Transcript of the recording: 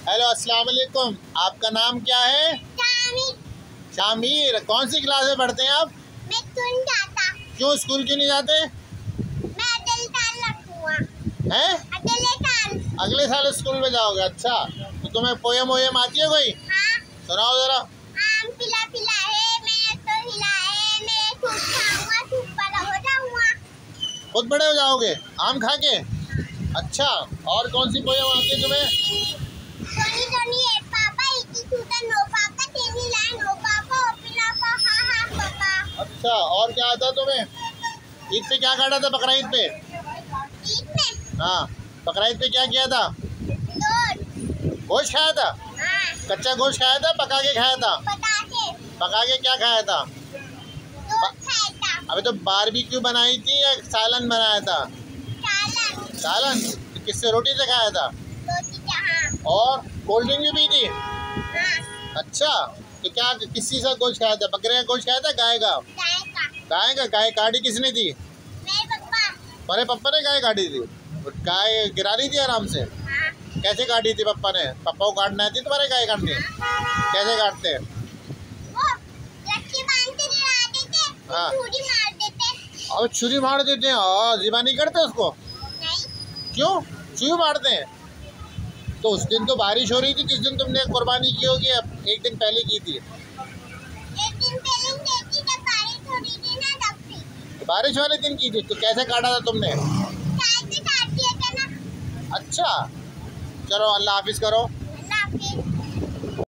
Hello, अस्सलाम वालेकुम। आपका नाम क्या है? शामिर। कौन सी क्लास में पढ़ते हैं आप? मैं स्कूल जाता। क्यों स्कूल क्यों नहीं जाते? मैं अगले साल रखूंगा। हैं? अगले साल स्कूल में जाओगे? अच्छा, तो तुम्हें पोयम वोयम आती है कोई? हाँ। सुनाओ जरा। आम पिला पिला है, मैं तो हिला है, मैं खूब खाऊंगा, खूब बड़ा हो जाऊंगा। खुद बड़े हो जाओगे आम खा के? अच्छा, और कौन सी पोयम आती है तुम्हें? टोनी टोनी है पापा, इकी टूटा नो पापा, तेरी लाइन नो पापा, ओ पिला पा हा हा पापा। अच्छा, और क्या आता है तुम्हें? ईद पे क्या काटा था? बकरा ईद पे? ईद में? हाँ, बकरा ईद पे क्या किया था? गोश्त खाया था? हाँ। कच्चा गोश्त खाया था, पका के खाया था? पका के क्या खाया था? खाया था। अबे तो बारबेक्यू बनाई थी या सालन बनाया था? सालन। सालन? किससे? रोटी से खाया था? रोटी जहाँ। और कोल्ड ड्रिंक भी पी थी? हाँ। अच्छा, तो क्या किस चीज़ का गोश्त खाया था? बकरे का गोश्त खाया था, गाय का? गाय का। गाय का? गाय काटी किसने थी? मेरे पापा। तुम्हारे पापा ने गाय काटी थी? गाय गिरा रही थी आराम से? हाँ। कैसे काटी थी पापा ने? पापा को काटना आती तुम्हारे गाय काटनी? कैसे काटते हैं? वो रस्सी बांध के गिरा देते, हाँ। छुरी मार देते। और छुरी मार देते हैं? हाँ, ज़िबा नहीं करते उसको? नहीं। क्यों छुरी मारते हैं? तो उस दिन तो बारिश हो रही थी जिस दिन तुमने कुर्बानी की होगी, अब एक दिन पहले की थी। एक दिन पहले देखी जब बारिश हो रही थी ना, तब थी। तो बारिश वाले दिन की थी, तो कैसे काटा था तुमने? चाय से काट दिया था ना। अच्छा, चलो अल्लाह हाफिज़ करो। अल्लाह हाफिज।